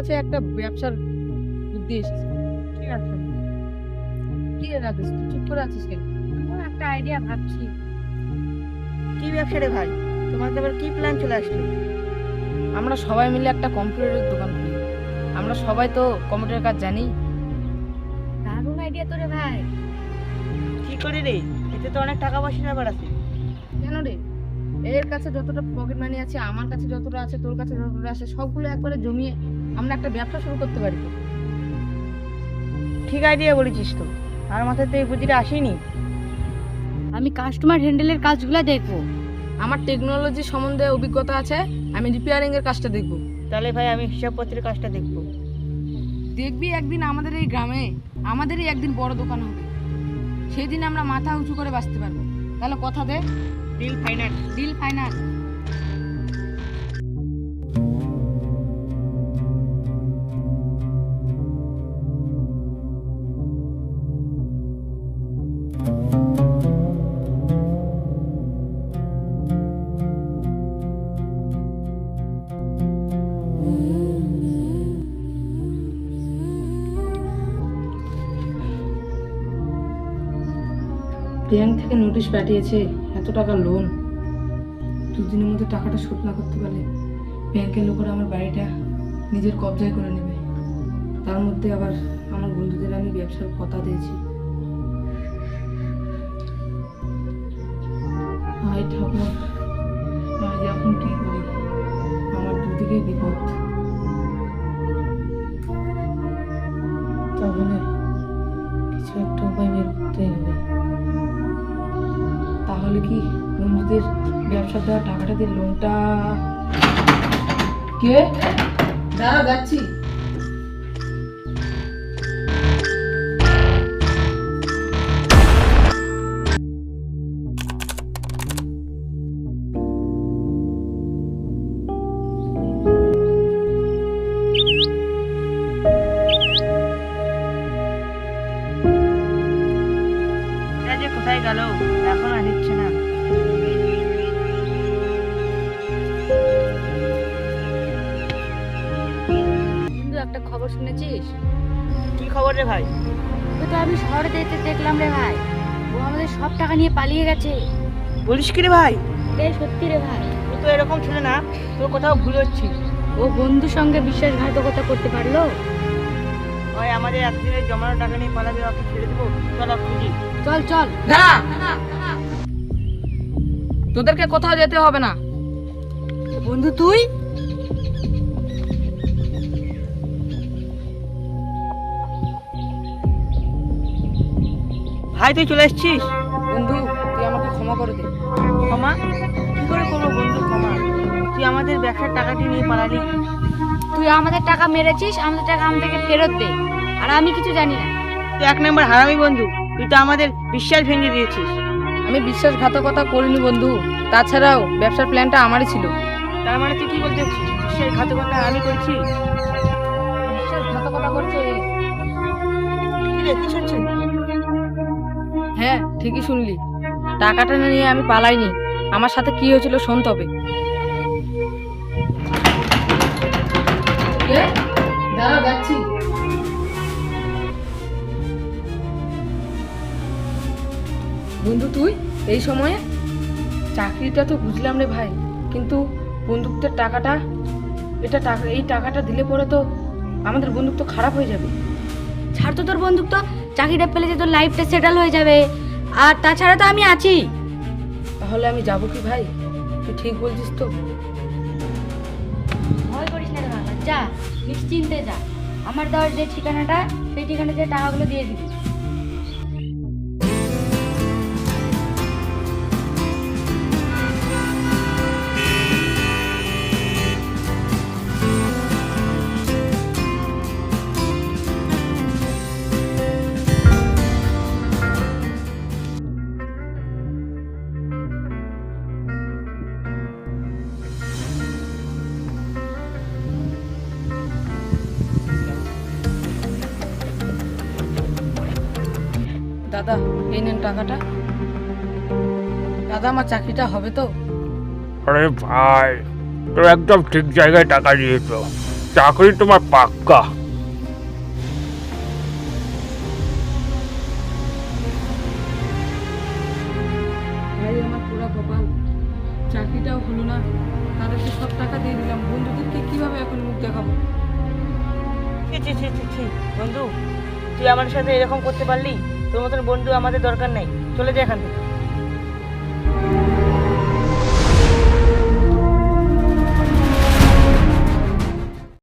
কাছে একটা ব্যবসার বুদ্ধি এসেছে। ঠিক আছে, কি রে রাকেশ, তুই চুপ করে আছিস কেন? আমার একটা আইডিয়া ভাবছি। কি ব্যবসা রে ভাই? তোমার তো আবার কি প্ল্যান চলে আসলো? আমরা সবাই মিলে একটা কম্পিউটারের দোকান খুলি। আমরা সবাই তো কম্পিউটারের কাজ জানি। দারুণ আইডিয়া তো রে ভাই। কি করে রে? এতে তো অনেক টাকা পয়সার ব্যাপার আছে। কেন রে? এর কাছে যতটা পকেট মানি আছে, আমার কাছে যতটা আছে, তোর কাছে যতটা আছে, সবগুলো একবারে জমিয়ে আমরা একটা ব্যবসা শুরু করতে পারি। ঠিক আইডিয়া বলেছিস তো, আমার মাথায় তো এই বুদ্ধিটা আসেনি। আমি কাস্টমার হ্যান্ডেলের কাজগুলো দেখবো। আমার টেকনোলজি সম্বন্ধে অভিজ্ঞতা আছে, আমি রিপেয়ারিং এর কাজটা দেখব। তাহলে ভাই আমি হিসাবপত্রের কাজটা দেখবো। দেখবি একদিন আমাদের এই গ্রামে আমাদেরই একদিন বড় দোকান হবে, সেই দিন আমরা মাথা উঁচু করে বাঁচতে পারবো। তাহলে কথা দে, deal final. Deal final. Bank থেকে নোটিশ পাঠিয়েছে, এত টাকা লোন। দুদিনের মধ্যে টাকাটা শোধ না করতে পারলে ব্যাংকের লোকেরা আমার বাড়িটা নিজের কবজায় করে নেবে। তার মধ্যে আবার আমার বন্ধুদের আমি ব্যবসার কথা দিয়েছি। হায় ঠাকুর, আজ এখন কি করি? আমার দুদিকে বিপদ। তাহলে কিছু একটা উপায় বের করতেই হবে। তাহলে কি বন্ধুদের ব্যবসা দেওয়া টাকাটা দিয়ে লোনটা... কে? দাঁড়া, যাচ্ছি। এটা যে কোথায় গেল, এখন আর দিচ্ছে না। কিন্তু একটা খবর শুনেছিস? কি খবর রে ভাই? ওই তো আমি শহরে যেতে দেখলাম রে ভাই। ও আমাদের সব টাকা নিয়ে পালিয়ে গেছে। বলিস কি রে ভাই? এই সত্যি রে ভাই। তুই তো এরকম ছিল না, তোর কোথাও ভুল হচ্ছে। ও বন্ধুর সঙ্গে বিশ্বাসঘাতকতা করতে পারলো। ওই আমাদের এতদিনের জমানো টাকা নিয়ে পালাবে, ওকে ছেড়ে দেবো? চল ওকে খুঁজি। চল চল। দাঁড়া, তোদেরকে কোথাও যেতে হবে না। বন্ধু তুই? ভাই তুই চলে এসেছিস? বন্ধু, তুই আমাকে ক্ষমা করে দে। ক্ষমা? কি করে করবো বন্ধু ক্ষমা? তুই আমাদের ব্যবসার টাকাটি নিয়ে পালালি। তুই আমাদের টাকা মেরেছিস, আমাদের টাকা আমাদেরকে ফেরত দে। আর আমি কিছু জানি না। তুই এক নম্বর হারামি বন্ধু, তুই তো আমাদের বিশ্বাস ভেঙে দিয়েছিস। আমি বিশ্বাসঘাতকতা করিনি বন্ধু, তাছাড়াও ব্যবসার প্ল্যানটা আমারই ছিল। তার মানে তুই কি বলতে চাচ্ছিস? বিশ্বাসঘাতকতা আমি করছি? বিশ্বাসঘাতকতা করছে? কি রে, কি শুনছিস? হ্যাঁ, ঠিকই শুনলি। টাকাটা নিয়ে আমি পালাইনি, আমার সাথে কি হয়েছিল শোন তবে। দাঁড়া, যাচ্ছি। বন্ধু তুই এই সময়ে? চাকরিটা তো বুঝলাম রে ভাই, কিন্তু বন্দুকটার টাকাটা, এই টাকাটা দিলে পরে তো আমাদের বন্দুক তো খারাপ হয়ে যাবে। ছাড় তো তোর বন্দুক, তো চাকরিটা পেলে যে তোর লাইফটা সেটেল হয়ে যাবে। আর তাছাড়া তো আমি আছি। তাহলে আমি যাবো কি ভাই? তুই ঠিক বলছিস তো? ভয় করিস না রে বাবা, যা নিশ্চিন্তে যা। আমার দেওয়ার যে ঠিকানাটা, সেই ঠিকানা যে টাকাগুলো দিয়ে দিবি। দাদা, এই নেন টাকাটা। দাদা, আমার চাকরিটা হবে তো? আরে ভাই, তোর একদম ঠিক জায়গায় টাকা দিয়েছ। চাকরি তোমার পাক্কা। ভাই আমার পুরা কপাল, চাকরিটাও হলো না, তাদেরকে সব টাকা দিয়ে দিলাম, বন্ধুদেরকে কিভাবে এখন মুখ দেখাবো? ছি ছি ছি ছি ছি বন্ধু, তুই আমার সাথে এরকম করতে পারলি? তোর মতন বন্ধু আমাদের দরকার নেই, চলে যা এখান থেকে।